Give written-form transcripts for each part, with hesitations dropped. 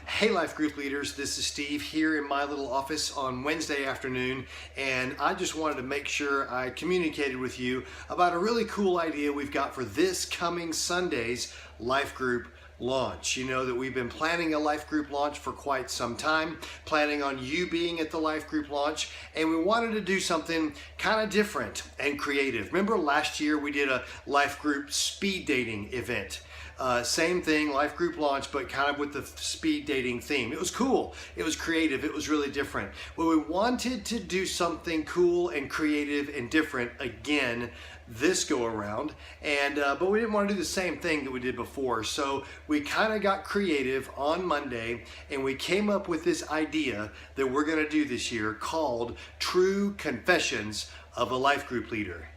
Hey Life Group leaders, this is Steve here in my little office on Wednesday afternoon, and I just wanted to make sure I communicated with you about a really cool idea we've got for this coming Sunday's Life Group Launch. You know that we've been planning a Life Group Launch for quite some time, planning on you being at the Life Group Launch, and we wanted to do something kind of different and creative. Remember last year we did a Life Group speed dating event. Same thing, Life Group Launch, but kind of with the speed dating theme. It was cool, it was creative, it was really different. Well, we wanted to do something cool and creative and different again this go around, and but we didn't want to do the same thing that we did before. So we kind of got creative on Monday, and we came up with this idea that we're going to do this year called True Confessions of a Life Group Leader.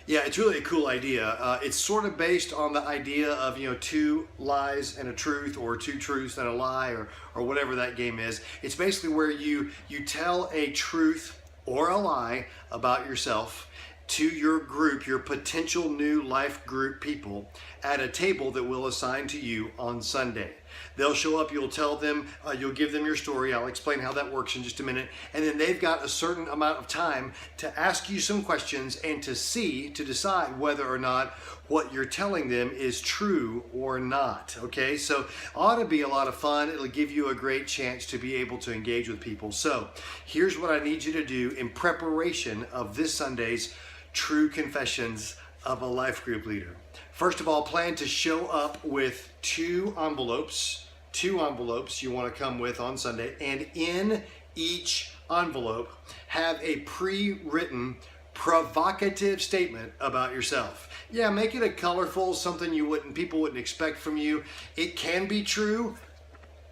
Yeah, it's really a cool idea. It's sort of based on the idea of, two lies and a truth, or two truths and a lie, or whatever that game is. It's basically where you tell a truth or a lie about yourself to your group, your potential new life group people, at a table that we'll assign to you on Sunday. They'll show up, you'll tell them, you'll give them your story. I'll explain how that works in just a minute. And then they've got a certain amount of time to ask you some questions and to decide whether or not what you're telling them is true or not. Okay, so ought to be a lot of fun. It'll give you a great chance to be able to engage with people. So here's what I need you to do in preparation of this Sunday's True Confessions of a Life Group Leader. First of all, plan to show up with two envelopes you want to come with on Sunday, and in each envelope have a pre-written provocative statement about yourself. Yeah, make it a colorful, something people wouldn't expect from you. It can be true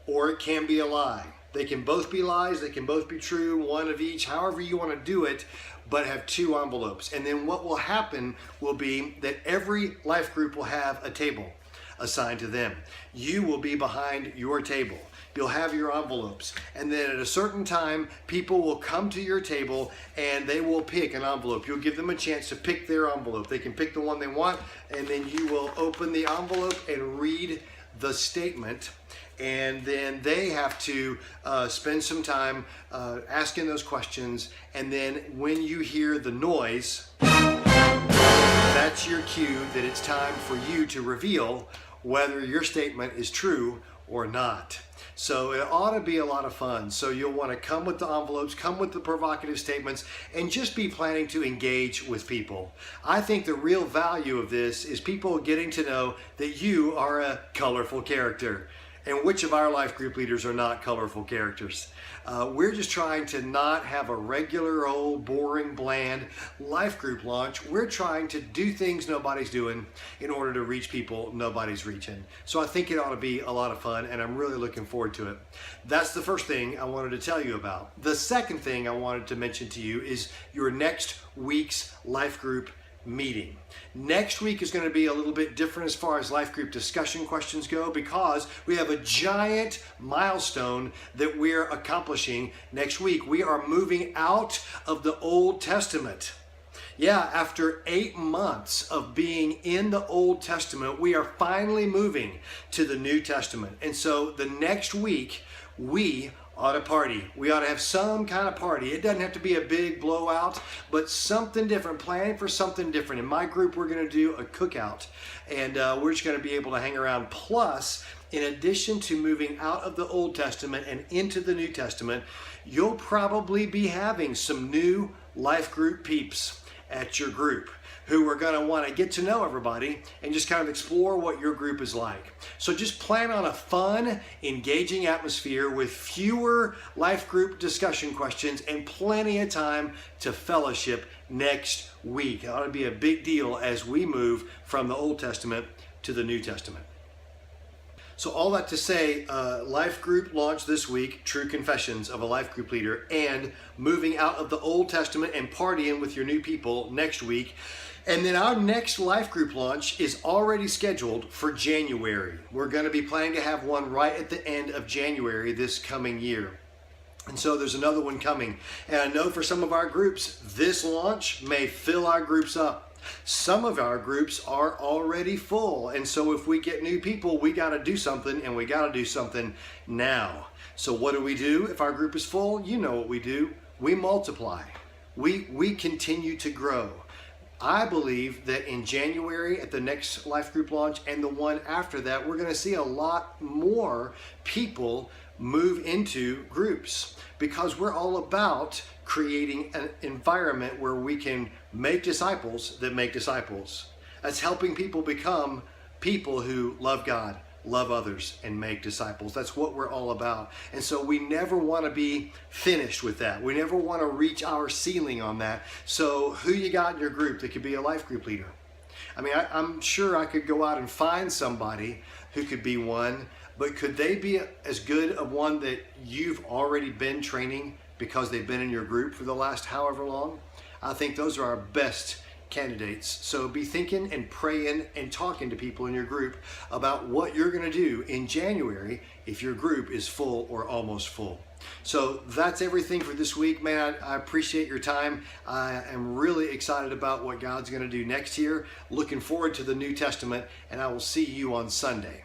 or it can be a lie. They can both be lies, they can both be true, one of each, however you want to do it, but have two envelopes. And then what will happen will be that every life group will have a table assigned to them. You will be behind your table. You'll have your envelopes. And then at a certain time, people will come to your table and they will pick an envelope. You'll give them a chance to pick their envelope. They can pick the one they want, and then you will open the envelope and read the statement, and then they have to spend some time asking those questions, and then when you hear the noise, that's your cue that it's time for you to reveal whether your statement is true or not. So it ought to be a lot of fun. So you'll want to come with the envelopes, come with the provocative statements, and just be planning to engage with people. I think the real value of this is people getting to know that you are a colorful character. And which of our life group leaders are not colorful characters? We're just trying to not have a regular old boring bland life group launch. We're trying to do things nobody's doing in order to reach people nobody's reaching. So I think it ought to be a lot of fun, and I'm really looking forward to it. That's the first thing I wanted to tell you about. The second thing I wanted to mention to you is your next week's life group meeting. Next week is going to be a little bit different as far as life group discussion questions go, because we have a giant milestone that we're accomplishing next week. We are moving out of the Old Testament. Yeah, after 8 months of being in the Old Testament, we are finally moving to the New Testament. And so the next week, we ought to party. We ought to have some kind of party. It doesn't have to be a big blowout, but something different. Plan for something different. In my group, we're going to do a cookout, and we're just going to be able to hang around. Plus, in addition to moving out of the Old Testament and into the New Testament, you'll probably be having some new life group peeps at your group who are going to want to get to know everybody and just kind of explore what your group is like. So just plan on a fun, engaging atmosphere with fewer life group discussion questions and plenty of time to fellowship next week. It ought to be a big deal as we move from the Old Testament to the New Testament. So all that to say, Life Group Launch this week, True Confessions of a Life Group Leader, and moving out of the Old Testament and partying with your new people next week. And then our next Life Group Launch is already scheduled for January. We're going to be planning to have one right at the end of January this coming year. And so there's another one coming. And I know for some of our groups, this launch may fill our groups up. Some of our groups are already full, and so if we get new people, we got to do something, and we got to do something now. So what do? If our group is full, you know what we do. We multiply. We continue to grow. I believe that in January at the next Life Group Launch and the one after that, we're going to see a lot more people move into groups, because we're all about creating an environment where we can make disciples that make disciples. That's helping people become people who love God, love others, and make disciples. That's what we're all about. And so we never want to be finished with that. We never want to reach our ceiling on that. So who you got in your group that could be a life group leader? I mean, I'm sure I could go out and find somebody who could be one, but could they be as good of one that you've already been training because they've been in your group for the last however long? I think those are our best candidates. So be thinking and praying and talking to people in your group about what you're going to do in January if your group is full or almost full. So that's everything for this week, man. I appreciate your time. I am really excited about what God's going to do next year. Looking forward to the New Testament, and I will see you on Sunday.